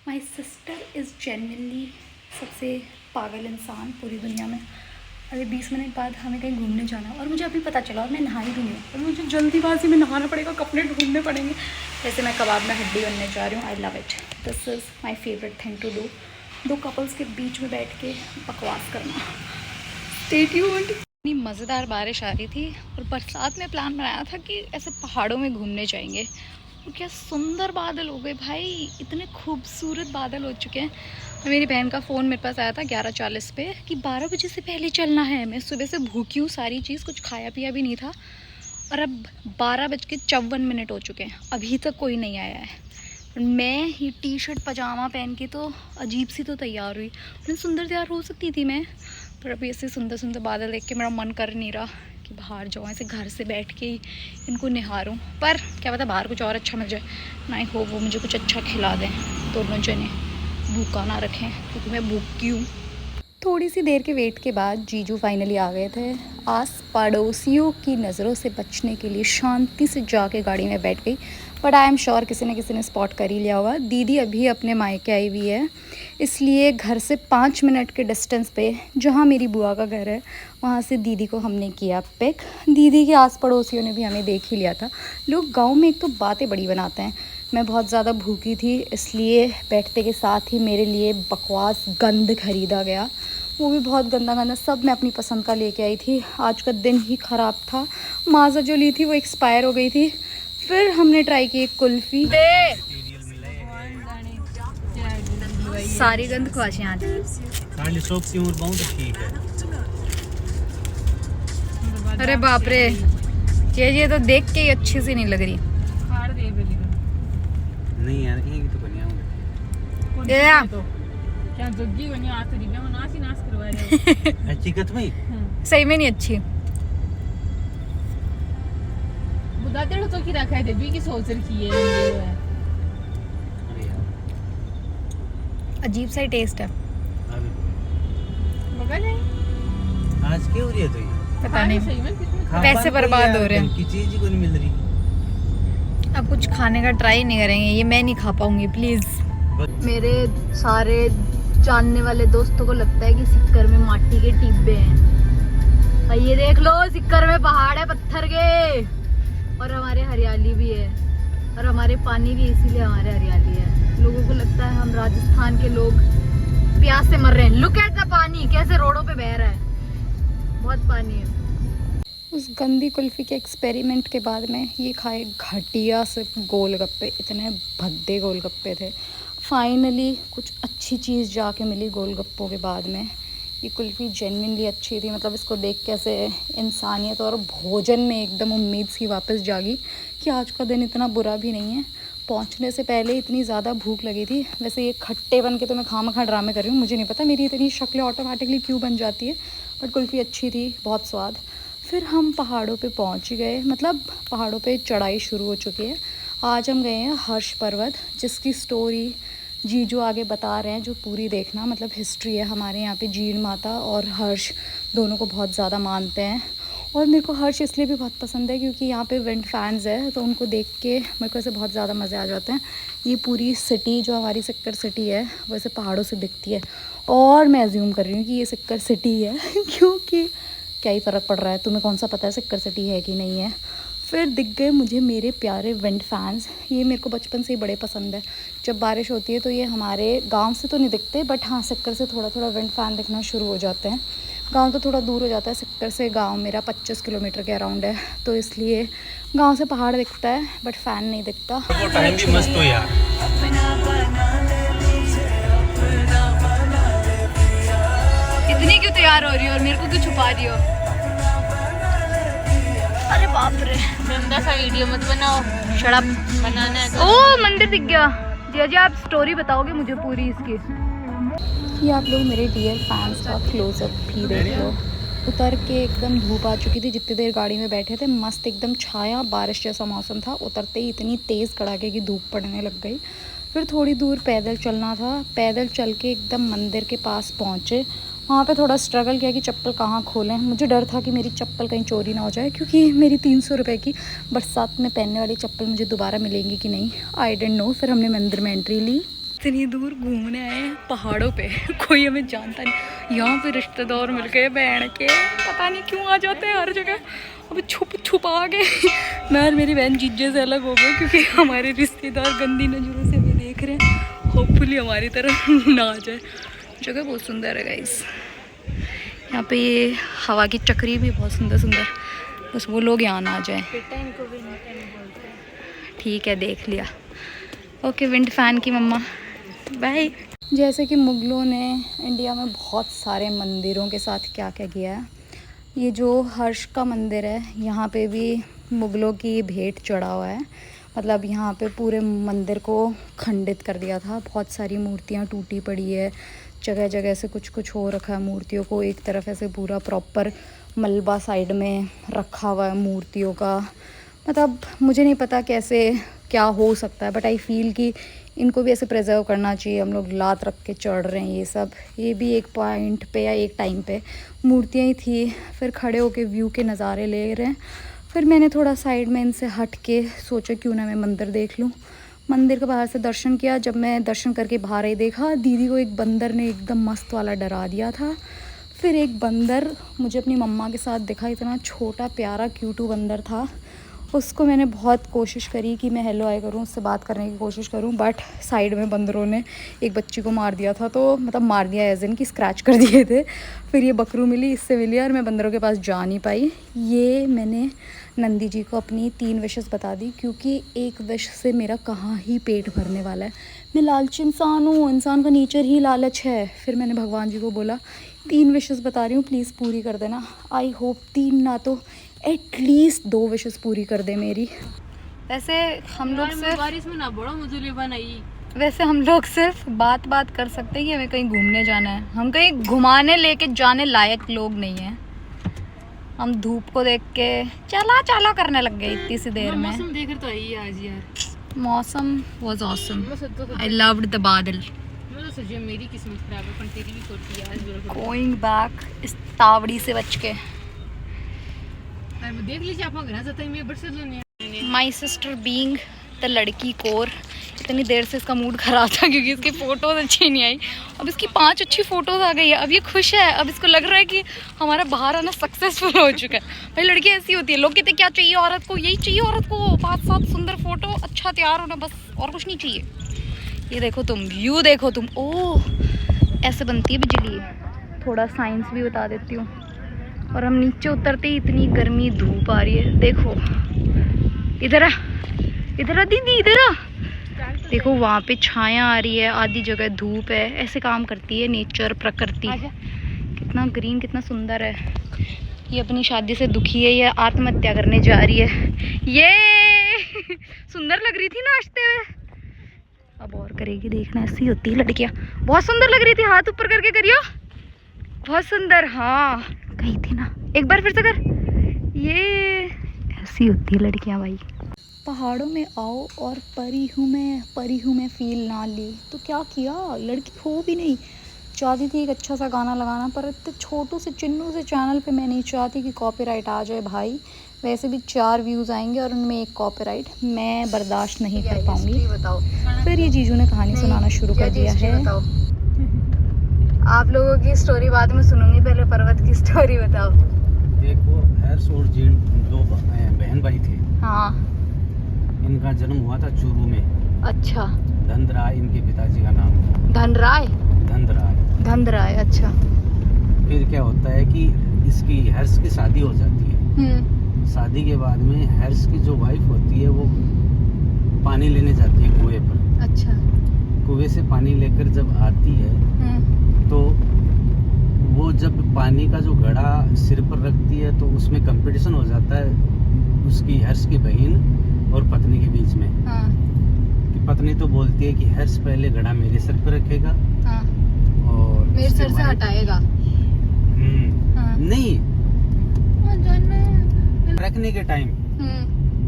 My sister is genuinely सबसे पागल इंसान पूरी दुनिया में। अभी 20 मिनट बाद हमें कहीं घूमने जाना है और मुझे अभी पता चला और मैं नहाई भी नहीं हूँ और मुझे जल्दीबाजी में नहाना पड़ेगा, कपड़े ढूंढने पड़ेंगे। वैसे मैं कबाब में हड्डी बनने जा रही हूँ। I love it, this is my favourite thing to do. दो कपल्स के बीच में बैठ के बकवास करना। Stay tuned. इतनी मज़ेदार बारिश आ रही थी और बरसात में प्लान बनाया था कि ऐसे पहाड़ों में घूमने जाएंगे। और क्या सुंदर बादल हो गए भाई, इतने खूबसूरत बादल हो चुके हैं। मेरी बहन का फ़ोन मेरे पास आया था 11:40 पे कि 12 बजे से पहले चलना है। मैं सुबह से भूखी हूँ, सारी चीज़, कुछ खाया पिया भी नहीं था और अब 12:54 हो चुके हैं, अभी तक कोई नहीं आया है। और मैं ये टी शर्ट पजामा पहन के तो अजीब सी तो तैयार हुई। इतनी सुंदर तैयार हो सकती थी मैं, पर अभी ऐसे सुंदर सुंदर बादल देख के मेरा मन कर नहीं रहा कि बाहर जाऊँ, ऐसे घर से बैठ के ही इनको निहारूं। पर क्या पता बाहर कुछ और अच्छा मिल जाए। ना ही हो वो मुझे कुछ अच्छा खिला दें, दोनों जने भूखा ना रखें क्योंकि मैं भूखी हूँ। थोड़ी सी देर के वेट के बाद जीजू फाइनली आ गए थे। आस पड़ोसियों की नज़रों से बचने के लिए शांति से जाके गाड़ी में बैठ गई, बट आई एम श्योर किसी न किसी ने स्पॉट कर ही लिया होगा। दीदी अभी अपने मायके आई हुई है, इसलिए घर से 5 मिनट के डिस्टेंस पे जहाँ मेरी बुआ का घर है वहाँ से दीदी को हमने किया पिक। दीदी के आस पड़ोसियों ने भी हमें देख ही लिया था। लोग गाँव में एक तो बातें बड़ी बनाते हैं। मैं बहुत ज़्यादा भूखी थी, इसलिए बैठते के साथ ही मेरे लिए बकवास गंद खरीदा गया, वो भी बहुत गंदा गंदा। सब मैं अपनी पसंद का लेके आई थी। आज का दिन ही ख़राब था। माज़ा जो ली थी वो एक्सपायर हो गई थी। फिर हमने ट्राई की एक कुल्फ़ी। सारी गंद ख्वाहिशें आज ठीक है। अरे बाप रे, ये तो देख के ही अच्छी सी नहीं लग रही। नहीं यार ये तो बढ़िया होंगे। क्या जोगी बनी आ तो रिव्यू नाच ही नाच करवा रहे हो। अच्छी कत में सही में नहीं अच्छी। बुदा तेरे तो की रखा है देवी की सोच रखी है ये है। अरे यार अजीब सा ही टेस्ट है। मगर नहीं आज क्यों हो रही है तो ये पता नहीं, सही में कितने पैसे बर्बाद हो रहे हैं। की चीज ही कोई नहीं मिल रही। अब कुछ खाने का ट्राई नहीं करेंगे, ये मैं नहीं खा पाऊंगी प्लीज़। मेरे सारे जानने वाले दोस्तों को लगता है कि सिक्कर में माटी के टिब्बे हैं। और ये देख लो, सिक्कर में पहाड़ है पत्थर के और हमारे हरियाली भी है और हमारे पानी भी, इसीलिए हमारे हरियाली है। लोगों को लगता है हम राजस्थान के लोग प्यास से मर रहे हैं। लुक एट द पानी कैसे रोडों पे बह रहा है, बहुत पानी है। उस गंदी कुल्फ़ी के एक्सपेरिमेंट के बाद में ये खाए घटिया से गोलगप्पे, इतने भद्दे गोलगप्पे थे। फाइनली कुछ अच्छी चीज़ जाके मिली गोलगप्पों के बाद में। ये कुल्फ़ी जेन्युइनली अच्छी थी, मतलब इसको देख के ऐसे इंसानियत और भोजन में एकदम उम्मीद सी वापस जागी कि आज का दिन इतना बुरा भी नहीं है। पहुंचने से पहले इतनी ज़्यादा भूख लगी थी। वैसे ये खट्टे बन के तो मैं खामखा ड्रामे कर रही हूँ, मुझे नहीं पता मेरी इतनी शक्लें ऑटोमेटिकली क्यों बन जाती है, बट कुल्फ़ी अच्छी थी, बहुत स्वाद। फिर हम पहाड़ों पे पहुंच गए, मतलब पहाड़ों पे चढ़ाई शुरू हो चुकी है। आज हम गए हैं हर्ष पर्वत, जिसकी स्टोरी जीजू आगे बता रहे हैं, जो पूरी देखना। मतलब हिस्ट्री है हमारे यहाँ पे। जीण माता और हर्ष दोनों को बहुत ज़्यादा मानते हैं और मेरे को हर्ष इसलिए भी बहुत पसंद है क्योंकि यहाँ पे विंड फैंस है, तो उनको देख के मेरे को ऐसे बहुत ज़्यादा मज़े आ जाते हैं। ये पूरी सिटी जो हमारी सिक्कर सिटी है वो ऐसे पहाड़ों से दिखती है और मैं अज्यूम कर रही हूँ कि ये सिक्कर सिटी है क्योंकि क्या ही फ़र्क पड़ रहा है, तुम्हें कौन सा पता है सिक्कर सिटी है कि नहीं है। फिर दिख गए मुझे मेरे प्यारे विंड फैंस। ये मेरे को बचपन से ही बड़े पसंद है। जब बारिश होती है तो ये हमारे गांव से तो नहीं दिखते, बट हाँ सिक्कर से थोड़ा थोड़ा विंड फैन दिखना शुरू हो जाते हैं। गांव तो थोड़ा दूर हो जाता है, सिक्कर से गांव मेरा 25 किलोमीटर के अराउंड है, तो इसलिए गांव से पहाड़ दिखता है बट फ़ैन नहीं दिखता। वो टाइम भी मस्त हो यार। इतनी क्यों तैयार हो रही हो और मेरे को क्यों छुपा रही हो? अरे बाप रे, गंदा सा वीडियो मत बनाओ, शराब बनाना है तो। ओ मंदिर दिख गया। जी जी, आप स्टोरी बताओगे मुझे पूरी इसकी? ये आप लोग मेरे डियर फैंस का क्लोजअप भी देख लो। उतर के एकदम धूप आ चुकी थी, जितनी देर गाड़ी में बैठे थे मस्त एकदम छाया बारिश जैसा मौसम था। उतरते ही इतनी तेज़ कड़ाके की धूप पड़ने लग गई। फिर थोड़ी दूर पैदल चलना था, पैदल चल के एकदम मंदिर के पास पहुँचे। वहाँ पे थोड़ा स्ट्रगल किया कि चप्पल कहाँ खोलें। मुझे डर था कि मेरी चप्पल कहीं चोरी ना हो जाए, क्योंकि मेरी 300 रुपये की बरसात में पहनने वाली चप्पल मुझे दोबारा मिलेंगी कि नहीं, आई डेंट नो। फिर हमने मंदिर में एंट्री ली इतनी दूर घूमने आए हैं पहाड़ों पे, कोई हमें जानता नहीं। यहाँ पे रिश्तेदार मिल गए बहन के, पता नहीं क्यों आ जाते हैं हर जगह। अभी छुप आ गए। मैं और मेरी बहन जीजे से अलग हो गए क्योंकि हमारे रिश्तेदार गंदी नजरों से हमें देख रहे हैं। होपफुली हमारी तरफ ना आ जाए। जगह बहुत सुंदर है गाइस। यहाँ पे ये हवा की चक्री भी बहुत सुंदर, बस वो लोग यहाँ ना आ जाए। ठीक है, देख लिया। ओके विंड फैन की मम्मा, बाय। जैसे कि मुग़लों ने इंडिया में बहुत सारे मंदिरों के साथ क्या क्या किया है, ये जो हर्ष का मंदिर है यहाँ पे भी मुग़लों की भेंट चढ़ा हुआ है। मतलब यहाँ पे पूरे मंदिर को खंडित कर दिया था। बहुत सारी मूर्तियाँ टूटी पड़ी है, जगह जगह से कुछ हो रखा है मूर्तियों को। एक तरफ ऐसे पूरा प्रॉपर मलबा साइड में रखा हुआ है मूर्तियों का। मतलब मुझे नहीं पता कैसे क्या हो सकता है, बट आई फील कि इनको भी ऐसे प्रिजर्व करना चाहिए। हम लोग लात रख के चढ़ रहे हैं ये सब। ये भी एक पॉइंट पे या एक टाइम पे मूर्तियाँ ही थी, फिर खड़े होके व्यू के नज़ारे ले रहे हैं। फिर मैंने थोड़ा साइड में इनसे हट के सोचा क्यों ना मैं मंदिर देख लूँ। मंदिर के बाहर से दर्शन किया। जब मैं दर्शन करके बाहर ही देखा, दीदी को एक बंदर ने एकदम मस्त वाला डरा दिया था। फिर एक बंदर मुझे अपनी मम्मा के साथ दिखा, इतना छोटा प्यारा क्यूटू बंदर था। उसको मैंने बहुत कोशिश करी कि मैं हेलो हाय करूँ, उससे बात करने की कोशिश करूँ, बट साइड में बंदरों ने एक बच्ची को मार दिया था। तो मतलब मार दिया एज इन कि स्क्रैच कर दिए थे। फिर ये बकरू मिली, इससे मिली और मैं बंदरों के पास जा नहीं पाई। ये मैंने नंदी जी को अपनी 3 विशेस बता दी, क्योंकि एक विश से मेरा कहाँ ही पेट भरने वाला है। मैं लालची इंसान हूँ, इंसान का नेचर ही लालच है। फिर मैंने भगवान जी को बोला 3 विशेस बता रही हूँ, प्लीज़ पूरी कर देना। आई होप 3 ना तो एटलीस्ट 2 विशेस पूरी कर दे मेरी। वैसे हम लोग सिर्फ बात कर सकते हैं कि हमें कहीं घूमने जाना है। हम कहीं घुमाने लेके जाने लायक लोग नहीं हैं। हम धूप को देख के चला करने लग गए इतनी सी देर में। मौसम देख तो आई आज यार। मौसम was awesome. I loved the बादल। मैं तो सोची मेरी किस्मत खराब है, पर तेरी भी खोटी है आज। गोइंग बैक इस तावड़ी से बच के। देख लीजिए आप घर जाते हैं, मैं बरसत लेने। माई सिस्टर बीइंग द लड़की कोर। इतनी देर से इसका मूड ख़राब था क्योंकि इसकी फ़ोटोज़ अच्छी नहीं आई। अब इसकी 5 अच्छी फ़ोटोज़ आ गई है। अब ये खुश है। अब इसको लग रहा है कि हमारा बाहर आना सक्सेसफुल हो चुका है। भाई लड़की ऐसी होती है। लोग कहते क्या चाहिए औरत को, यही चाहिए औरत को, 5-7 सुंदर फ़ोटो, अच्छा तैयार होना, बस और कुछ नहीं चाहिए। ये देखो तुम, व्यू देखो तुम। ओह ऐसे बनती है बिजली। थोड़ा साइंस भी बता देती हूँ। और हम नीचे उतरते ही इतनी गर्मी धूप आ रही है। देखो इधर आ दीदी, इधर आ। देखो वहाँ पे छाया आ रही है, आधी जगह धूप है। ऐसे काम करती है नेचर, प्रकृति। कितना ग्रीन, कितना सुंदर है। ये अपनी शादी से दुखी है, ये आत्महत्या करने जा रही है। ये सुंदर लग रही थी ना नाचते हुए, अब और करेगी। देखना ऐसी होती है लड़कियाँ। बहुत सुंदर लग रही थी, हाथ ऊपर करके करियो, बहुत सुंदर। हाँ कही थी ना, एक बार फिर से कर। ये ऐसी होती है लड़कियाँ भाई। पहाड़ों में आओ और परी हूँ मैं फील ना ली तो क्या किया, लड़की हो भी नहीं। चाहती थी एक अच्छा सा गाना लगाना, पर इतने छोटू से चिन्नू से चैनल पे मैं नहीं चाहती कि कॉपीराइट आ जाए भाई। वैसे भी 4 व्यूज़ आएंगे और उनमें 1 कॉपीराइट, मैं बर्दाश्त नहीं कर पाऊँगी। बताओ। फिर ये जीजू ने कहानी सुनाना शुरू कर दिया है। आप लोगों की स्टोरी बाद में सुनूंगी, पहले पर्वत की स्टोरी बताओ। देखो हर्ष और जीन 2 बहन भाई थे। हाँ। इनका जन्म हुआ था चूरू में। अच्छा। धनराय इनके पिताजी का नाम था। धनराय। अच्छा। फिर क्या होता है कि इसकी हर्ष की शादी हो जाती है। शादी के बाद में हर्ष की जो वाइफ होती है वो पानी लेने जाती है कुएं पर। अच्छा। कुएं से पानी लेकर जब आती है तो वो जब पानी का जो घड़ा सिर पर रखती है तो उसमें कंपटीशन हो जाता है उसकी हर्ष की बहन और पत्नी के बीच में। कि पत्नी तो बोलती है कि हर्ष पहले घड़ा मेरे सर पर रखेगा और मेरे सर से हटाएगा। नहीं, रखने के टाइम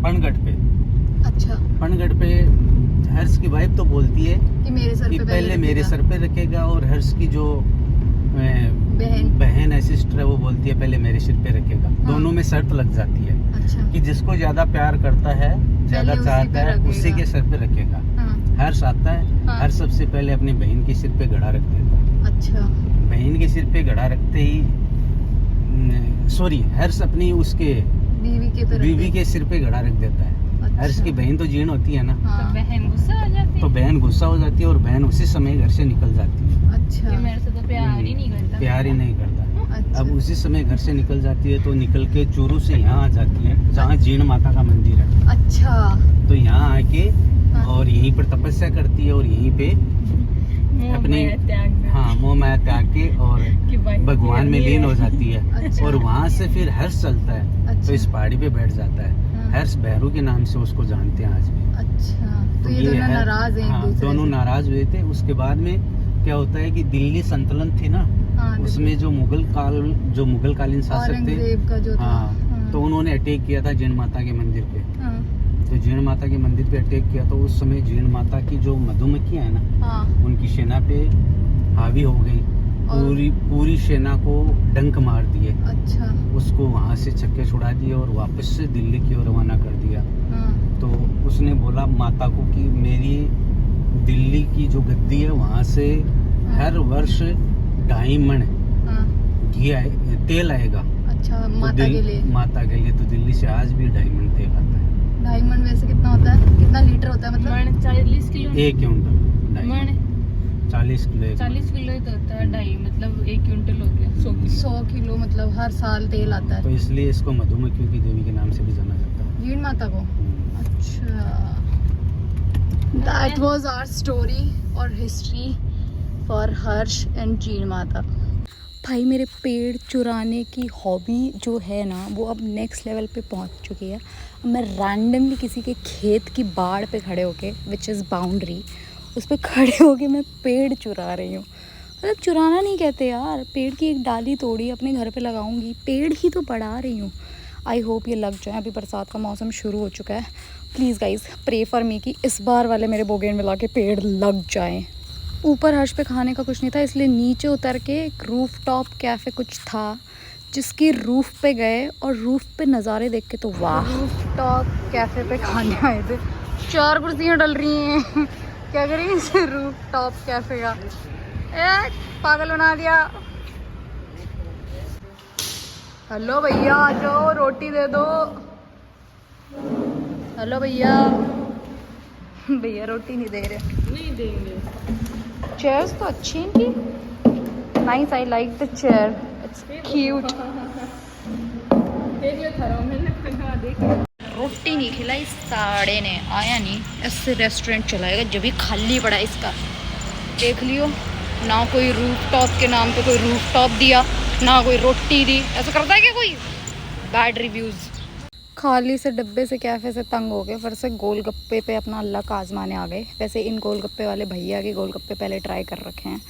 पनघट पे। अच्छा। पनघट पे हर्ष की वाइफ तो बोलती है कि मेरे सर पे पहले मेरे सर पे रखेगा, और हर्ष की जो बहन है, सिस्टर है, वो बोलती है पहले मेरे सिर पे रखेगा। दोनों में शर्त लग जाती है कि जिसको ज्यादा प्यार करता है, ज्यादा चाहता है, उसी के सर पे रखेगा। हर्ष आता है, हाँ। हर्ष सबसे पहले अपनी बहन के सिर पे घड़ा रख देता है। अच्छा। बहन के सिर पे घड़ा रखते ही सॉरी, हर्ष अपनी उसके बीवी के सिर पे घड़ा रख देता है। अच्छा। हर्ष की बहन तो जीर्ण होती है ना, तो हाँ। बहन गुस्सा हो जाती तो है बहन गुस्सा हो जाती है और बहन उसी समय घर से निकल जाती है। अच्छा। कि मेरे से तो प्यार ही नहीं करता। प्यार ही नहीं करता। अच्छा। अब उसी समय घर से निकल जाती है, तो निकल के चूरू से यहाँ आ जाती है जहाँ जीर्ण माता का मंदिर है। अच्छा। तो यहाँ आके हाँ। और यहीं पर तपस्या करती है और यहीं पे मोह अपनी माया त्याग दे। हाँ मोह माया त्याग के और कि भाई भगवान में ये लीन है। हो जाती है। अच्छा। और वहाँ से फिर हर्ष चलता है, अच्छा। तो इस पहाड़ी पे बैठ जाता है। हाँ। हर्ष भैरू के नाम से उसको जानते हैं आज भी। अच्छा, तो ये दोनों है- नाराज हैं एक हाँ, दूसरे दोनों से। नाराज हुए थे। उसके बाद में क्या होता है कि दिल्ली संतुलन थी ना, हाँ, उसमें जो मुगल कालीन शासक थे, औरंगजेब का जो था। हाँ, तो उन्होंने अटैक किया था जीर्ण माता के मंदिर पे। हाँ। तो जीर्ण माता के मंदिर पे अटैक किया, तो उस समय जीर्ण माता की जो मधुमक्खियां है ना, हाँ। उनकी सेना पे हावी हो गई। और- पूरी सेना को डंक मार दिए, अच्छा। उसको वहां से छक्के छुड़ा दिए और वापस से दिल्ली की ओर रवाना कर दिया। हाँ। तो उसने बोला माता को कि मेरी दिल्ली की जो गद्दी है वहां से हर वर्ष 2.5 मन हाँ। तेल आएगा। अच्छा, तो माता के लिए। माता के लिए। तो दिल्ली से आज भी 2.5 मन तेल आता है। 2.5 मन वैसे कितना होता है, कितना लीटर होता है मतलब? मन 40 किलो। 1 क्विंटल 2.5 मन 40 किलो 40 किलो ही तो होता है, 2.5 मतलब 1 क्विंटल हो गया 100 किलो। 100 किलो मतलब हर साल तेल आता है तो इसलिए इसको मधुमक्खियों की देवी के नाम से भी जाना जाता है। जीर्ण माता को। अच्छा, दैट वाज आवर स्टोरी और हिस्ट्री फॉर हर्ष एंड जीर्ण माता। भाई मेरे पेड़ चुराने की हॉबी जो है ना, वो अब नेक्स्ट लेवल पे पहुंच चुकी है। अब मैं रैंडमली किसी के खेत की बाड़ पे खड़े होके, विच इज़ बाउंड्री, उस पर खड़े होके मैं पेड़ चुरा रही हूँ। मतलब चुराना नहीं कहते यार, पेड़ की एक डाली तोड़ी अपने घर पे लगाऊंगी, पेड़ ही तो बढ़ा रही हूँ। आई होप ये लग जाए। अभी बरसात का मौसम शुरू हो चुका है। Please guys pray for me कि इस बार वाले मेरे बोगेनविला के पेड़ लग जाएं। ऊपर हर्ष पे खाने का कुछ नहीं था, इसलिए नीचे उतर के एक रूफ टॉप कैफ़े कुछ था, जिसकी रूफ पे गए और रूफ पे नज़ारे देख के तो वाह। रूफ टॉप कैफ़े पे खाने आए थे। 4 कुर्सियाँ डल रही हैं क्या करेंगे इसे रूफ टॉप कैफ़े का। ए, पागल बना दिया। हेलो भैया आ जाओ, रोटी दे दो। हेलो भैया। भैया रोटी नहीं दे रहे। नहीं देंगे। चेयर्स तो अच्छी हैं इनकी। Nice, I like the chair, it's cute. देख लो थारा मैंने खाना देख लो। रोटी नहीं खिलाई साड़े ने, आया नहीं। ऐसे रेस्टोरेंट चलाएगा जब भी खाली पड़ा है इसका। देख लियो ना, कोई रूफ टॉप के नाम पे कोई रूफ टॉप दिया, ना कोई रोटी दी। ऐसा करता है क्या कोई? Bad reviews. खाली से डब्बे से कैफ़े से तंग हो गए, फिर से गोलगप्पे पे अपना लक आजमाने आ गए। वैसे इन गोलगप्पे वाले भैया के गोलगप्पे पहले ट्राई कर रखे हैं।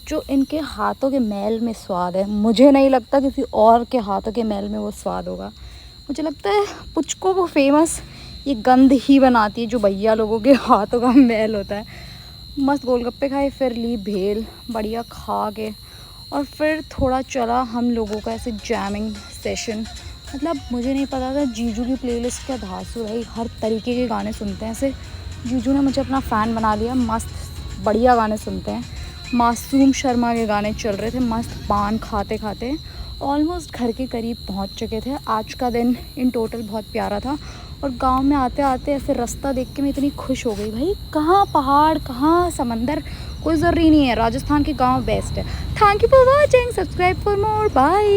जो इनके हाथों के मैल में स्वाद है, मुझे नहीं लगता किसी और के हाथों के मैल में वो स्वाद होगा। मुझे लगता है पुचको को फेमस ये गंध ही बनाती है, जो भैया लोगों के हाथों का मैल होता है। मस्त गोलगप्पे खाए, फिर ली भेल, बढ़िया खा के, और फिर थोड़ा चला हम लोगों का ऐसे जैमिंग सेशन। मतलब मुझे नहीं पता था जीजू की प्लेलिस्ट का धांसू है, हर तरीके के गाने सुनते हैं। ऐसे जीजू ने मुझे अपना फ़ैन बना लिया। मस्त बढ़िया गाने सुनते हैं। मासूम शर्मा के गाने चल रहे थे, मस्त पान खाते खाते ऑलमोस्ट घर के करीब पहुंच चुके थे। आज का दिन इन टोटल बहुत प्यारा था। और गांव में आते आते ऐसे रास्ता देख के मैं इतनी खुश हो गई। भाई कहाँ पहाड़, कहाँ समंदर, कोई ज़रूरी नहीं है। राजस्थान के गाँव बेस्ट है। Thank you for watching, subscribe for more, bye.